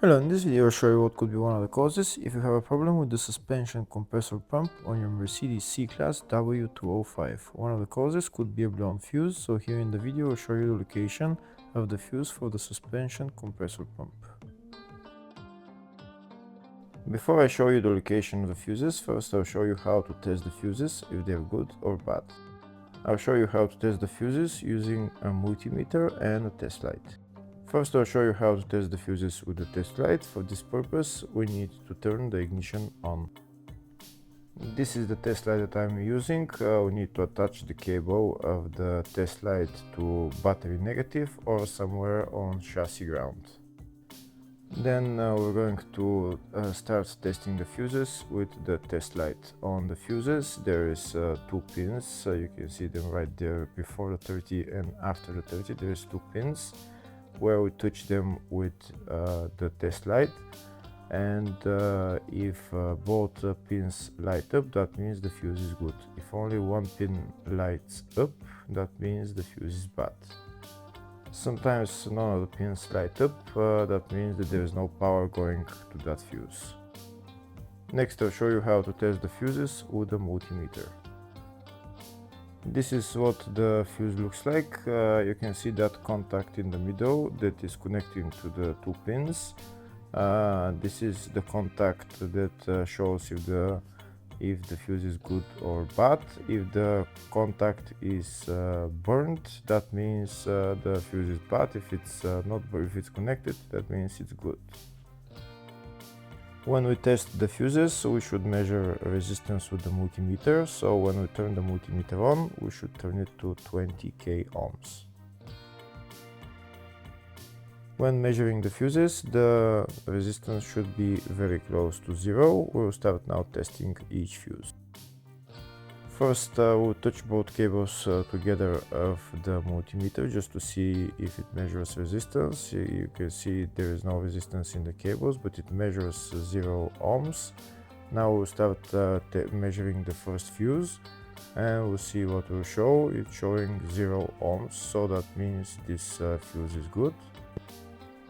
Hello, in this video I'll show you what could be one of the causes if you have a problem with the suspension compressor pump on your Mercedes C-Class W205. One of the causes could be a blown fuse, so here in the video I'll show you the location of the fuse for the suspension compressor pump. Before I show you the location of the fuses, first I'll show you how to test the fuses, if they're good or bad. I'll show you how to test the fuses using a multimeter and a test light. First, I'll show you how to test the fuses with the test light. For this purpose, we need to turn the ignition on. This is the test light that I'm using. We need to attach the cable of the test light to battery negative or somewhere on chassis ground. Then we're going to start testing the fuses with the test light. On the fuses there is two pins, so you can see them right there before the 30 and after the 30 there is two pins where we touch them with the test light, and if both pins light up, that means the fuse is good. If only one pin lights up, that means the fuse is bad. Sometimes none of the pins light up, that means that there is no power going to that fuse. Next I'll show you how to test the fuses with a multimeter. This is what the fuse looks like. You can see that contact in the middle that is connecting to the two pins. This is the contact that shows if the fuse is good or bad. If the contact is burned, that means the fuse is bad. If it's if it's connected, that means it's good. When we test the fuses, we should measure resistance with the multimeter. So when we turn the multimeter on, we should turn it to 20k ohms. When measuring the fuses, the resistance should be very close to zero. We'll start now testing each fuse. First, we'll touch both cables together of the multimeter just to see if it measures resistance. You can see there is no resistance in the cables, but it measures 0 ohms. Now we'll start measuring the first fuse, and we'll see what will show. It's showing 0 ohms, so that means this fuse is good.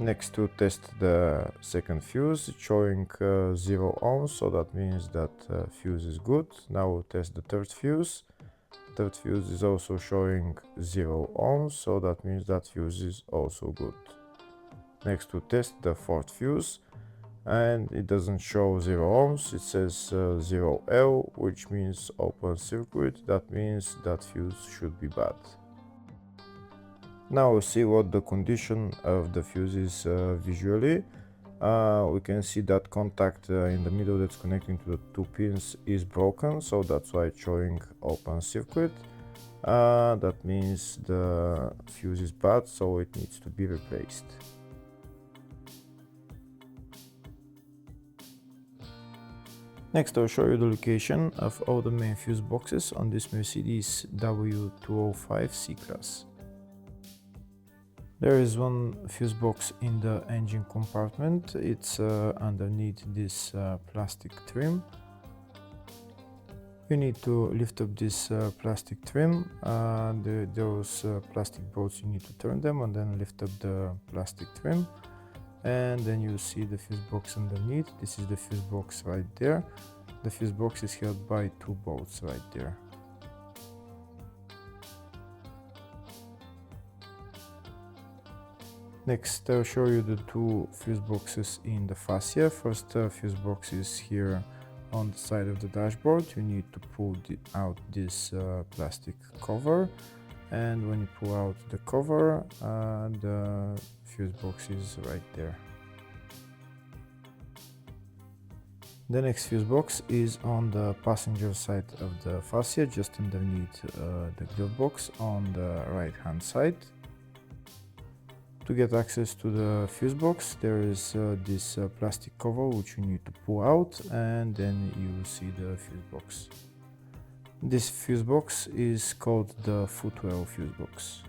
Next, to test the second fuse, it's showing 0 ohms, so that means that fuse is good. Now we'll test the third fuse. Third fuse is also showing 0 ohms, so that means that fuse is also good. Next, to test the fourth fuse, and it doesn't show 0 ohms, it says 0L, which means open circuit. That means that fuse should be bad. Now we'll see what the condition of the fuse is visually. We can see that contact in the middle that's connecting to the two pins is broken, so that's why it's showing open circuit. That means the fuse is bad, so it needs to be replaced. Next I'll show you the location of all the main fuse boxes on this Mercedes W205 C-Class. There is one fuse box in the engine compartment. It's underneath this plastic trim. You need to lift up this plastic trim. Those plastic bolts, you need to turn them and then lift up the plastic trim. And then you see the fuse box underneath. This is the fuse box right there. The fuse box is held by two bolts right there. Next, I'll show you the two fuse boxes in the fascia. First fuse box is here on the side of the dashboard. You need to pull out this plastic cover, and when you pull out the cover, the fuse box is right there. The next fuse box is on the passenger side of the fascia, just underneath the glove box on the right hand side. To get access to the fuse box, there is this plastic cover which you need to pull out, and then you will see the fuse box. This fuse box is called the footwell fuse box.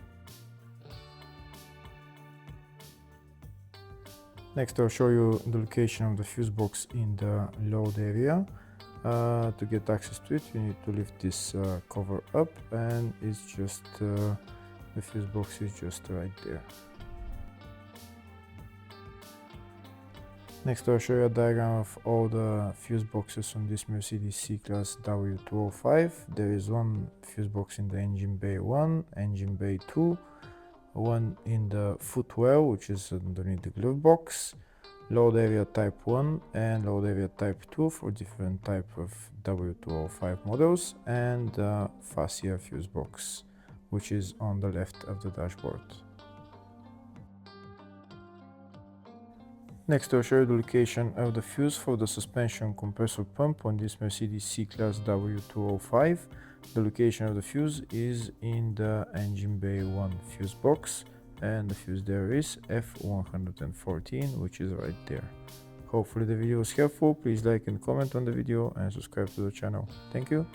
Next I'll show you the location of the fuse box in the load area. To get access to it, you need to lift this cover up, and it's just the fuse box is just right there. Next I'll show you a diagram of all the fuse boxes on this Mercedes C-Class W205. There is one fuse box in the engine bay 1, engine bay 2, one in the footwell, which is underneath the glove box, load area type 1 and load area type 2 for different type of W205 models, and fascia fuse box, which is on the left of the dashboard. Next I'll show you the location of the fuse for the suspension compressor pump on this Mercedes C-Class W205. The location of the fuse is in the engine bay 1 fuse box, and the fuse there is F114, which is right there. Hopefully the video was helpful. Please like and comment on the video and subscribe to the channel. Thank you.